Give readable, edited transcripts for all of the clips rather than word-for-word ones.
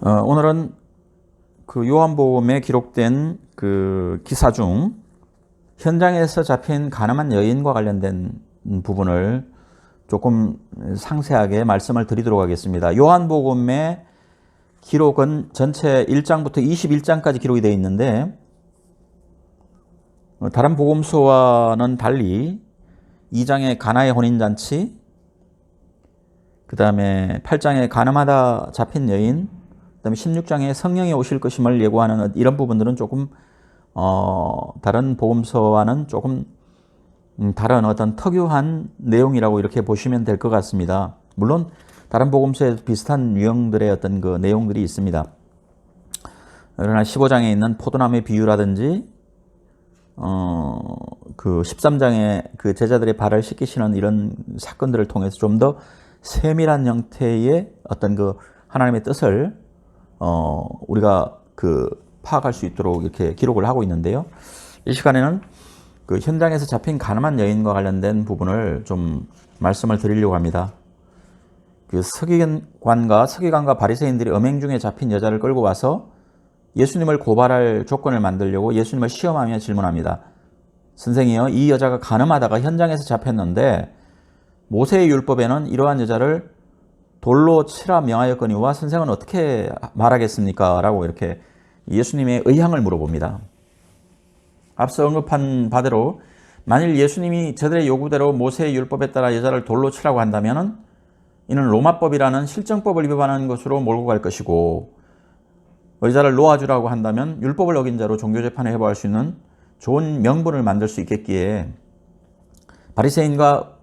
오늘은 그 요한복음에 기록된 그 기사 중 현장에서 잡힌 가늠한 여인과 관련된 부분을 조금 상세하게 말씀을 드리도록 하겠습니다. 요한복음의 기록은 전체 1장부터 21장까지 기록이 되어 있는데 다른 복음서와는 달리 2장의 가나의 혼인잔치, 그 다음에 8장의 가늠하다 잡힌 여인, 그 다음에 16장에 성령이 오실 것임을 예고하는 이런 부분들은 조금 다른 복음서와는 조금 다른 어떤 특유한 내용이라고 이렇게 보시면 될 것 같습니다. 물론 다른 복음서에 비슷한 유형들의 어떤 그 내용들이 있습니다. 그러나 15장에 있는 포도나무의 비유라든지 그 13장에 그 제자들의 발을 씻기시는 이런 사건들을 통해서 좀 더 세밀한 형태의 어떤 그 하나님의 뜻을 우리가 그 파악할 수 있도록 이렇게 기록을 하고 있는데요. 이 시간에는 그 현장에서 잡힌 가늠한 여인과 관련된 부분을 좀 말씀을 드리려고 합니다. 그 서기관과 바리새인들이 음행 중에 잡힌 여자를 끌고 와서 예수님을 고발할 조건을 만들려고 예수님을 시험하며 질문합니다. 선생이요, 이 여자가 가늠하다가 현장에서 잡혔는데 모세의 율법에는 이러한 여자를 돌로 치라 명하였거니와 선생은 어떻게 말하겠습니까? 라고 이렇게 예수님의 의향을 물어봅니다. 앞서 언급한 바대로 만일 예수님이 저들의 요구대로 모세의 율법에 따라 여자를 돌로 치라고 한다면 이는 로마법이라는 실정법을 위반하는 것으로 몰고 갈 것이고, 여자를 놓아주라고 한다면 율법을 어긴 자로 종교재판에 회부할 수 있는 좋은 명분을 만들 수 있겠기에 바리새인과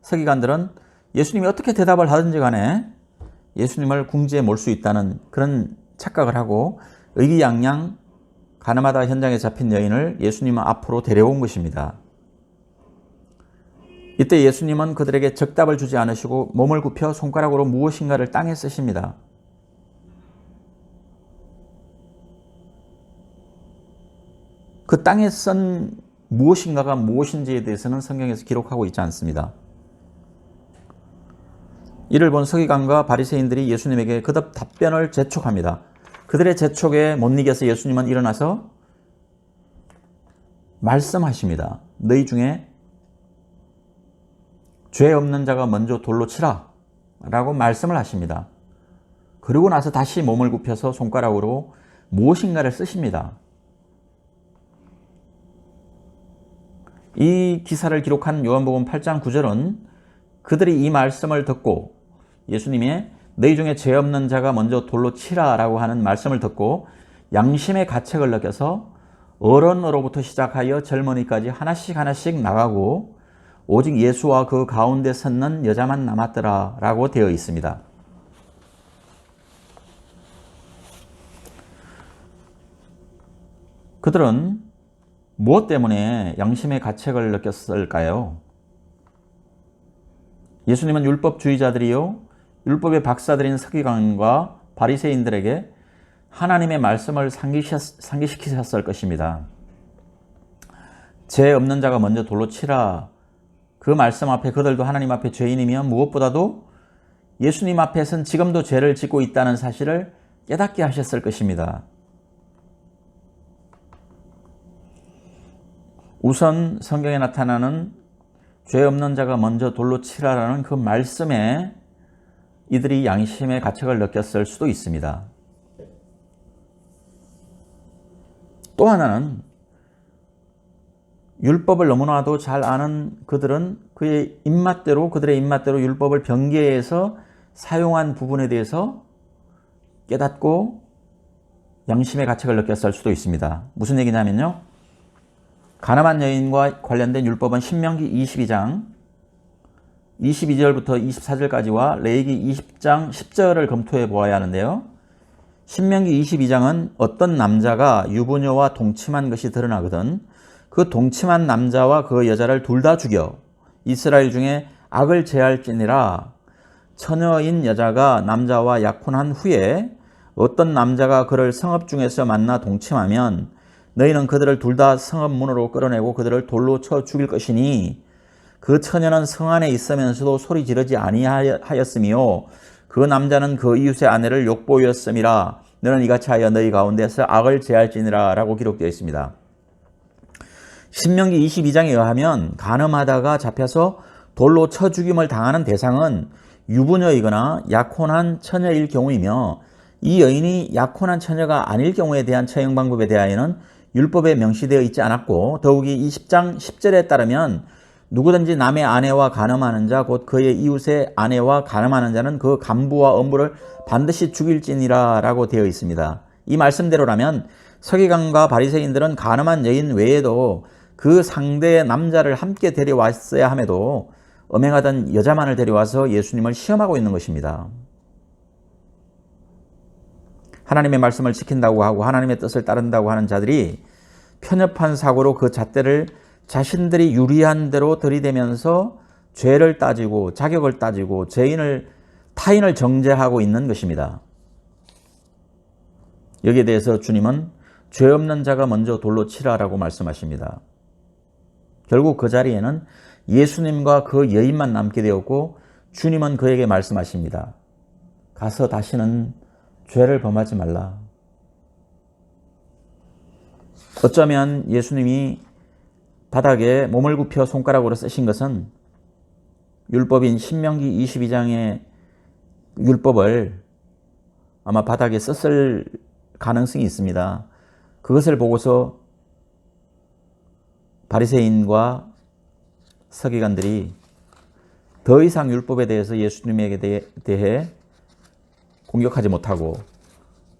서기관들은 예수님이 어떻게 대답을 하든지 간에 예수님을 궁지에 몰 수 있다는 그런 착각을 하고 의기양양 가늠하다 현장에 잡힌 여인을 예수님 앞으로 데려온 것입니다. 이때 예수님은 그들에게 적답을 주지 않으시고 몸을 굽혀 손가락으로 무엇인가를 땅에 쓰십니다. 그 땅에 쓴 무엇인가가 무엇인지에 대해서는 성경에서 기록하고 있지 않습니다. 이를 본 서기관과 바리새인들이 예수님에게 거듭 답변을 재촉합니다. 그들의 재촉에 못 이겨서 예수님은 일어나서 말씀하십니다. 너희 중에 죄 없는 자가 먼저 돌로 치라 라고 말씀을 하십니다. 그리고 나서 다시 몸을 굽혀서 손가락으로 무엇인가를 쓰십니다. 이 기사를 기록한 요한복음 8장 9절은 그들이 이 말씀을 듣고 예수님의 너희 중에 죄 없는 자가 먼저 돌로 치라 라고 하는 말씀을 듣고 양심의 가책을 느껴서 어른으로부터 시작하여 젊은이까지 하나씩 나가고 오직 예수와 그 가운데 섰는 여자만 남았더라 라고 되어 있습니다. 그들은 무엇 때문에 양심의 가책을 느꼈을까요? 예수님은 율법주의자들이요, 율법의 박사들인 서기관과 바리새인들에게 하나님의 말씀을 상기시키셨을 것입니다. 죄 없는 자가 먼저 돌로 치라. 그 말씀 앞에 그들도 하나님 앞에 죄인이며 무엇보다도 예수님 앞에선 지금도 죄를 짓고 있다는 사실을 깨닫게 하셨을 것입니다. 우선 성경에 나타나는 죄 없는 자가 먼저 돌로 치라라는 그 말씀에 이들이 양심의 가책을 느꼈을 수도 있습니다. 또 하나는 율법을 너무나도 잘 아는 그들은 그들의 입맛대로 율법을 변개해서 사용한 부분에 대해서 깨닫고 양심의 가책을 느꼈을 수도 있습니다. 무슨 얘기냐면요, 가늠한 여인과 관련된 율법은 신명기 22장 22절부터 24절까지와 레위기 20장 10절을 검토해 보아야 하는데요. 신명기 22장은 어떤 남자가 유부녀와 동침한 것이 드러나거든 그 동침한 남자와 그 여자를 둘 다 죽여 이스라엘 중에 악을 제할지니라. 처녀인 여자가 남자와 약혼한 후에 어떤 남자가 그를 성읍 중에서 만나 동침하면 너희는 그들을 둘 다 성읍 문으로 끌어내고 그들을 돌로 쳐 죽일 것이니 그 처녀는 성 안에 있으면서도 소리 지르지 아니하였으며 그 남자는 그 이웃의 아내를 욕보였음이라. 너는 이같이 하여 너희 가운데서 악을 제할지니라 라고 기록되어 있습니다. 신명기 22장에 의하면 간음하다가 잡혀서 돌로 쳐 죽임을 당하는 대상은 유부녀이거나 약혼한 처녀일 경우이며, 이 여인이 약혼한 처녀가 아닐 경우에 대한 처형 방법에 대하여는 율법에 명시되어 있지 않았고, 더욱이 20장 10절에 따르면 누구든지 남의 아내와 간음하는 자 곧 그의 이웃의 아내와 간음하는 자는 그 간부와 엄부를 반드시 죽일지니라 라고 되어 있습니다. 이 말씀대로라면 서기관과 바리새인들은 간음한 여인 외에도 그 상대의 남자를 함께 데려왔어야 함에도 음행하던 여자만을 데려와서 예수님을 시험하고 있는 것입니다. 하나님의 말씀을 지킨다고 하고 하나님의 뜻을 따른다고 하는 자들이 편협한 사고로 그 잣대를 자신들이 유리한 대로 들이대면서 죄를 따지고 자격을 따지고 타인을 정죄하고 있는 것입니다. 여기에 대해서 주님은 죄 없는 자가 먼저 돌로 치라라고 말씀하십니다. 결국 그 자리에는 예수님과 그 여인만 남게 되었고, 주님은 그에게 말씀하십니다. 가서 다시는 죄를 범하지 말라. 어쩌면 예수님이 바닥에 몸을 굽혀 손가락으로 쓰신 것은 율법인 신명기 22장의 율법을 아마 바닥에 썼을 가능성이 있습니다. 그것을 보고서 바리새인과 서기관들이 더 이상 율법에 대해서 예수님에게 대해 공격하지 못하고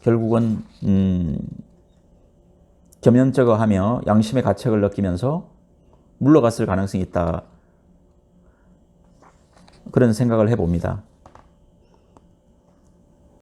결국은 겸연쩍어하며 양심의 가책을 느끼면서 물러갔을 가능성이 있다. 그런 생각을 해봅니다.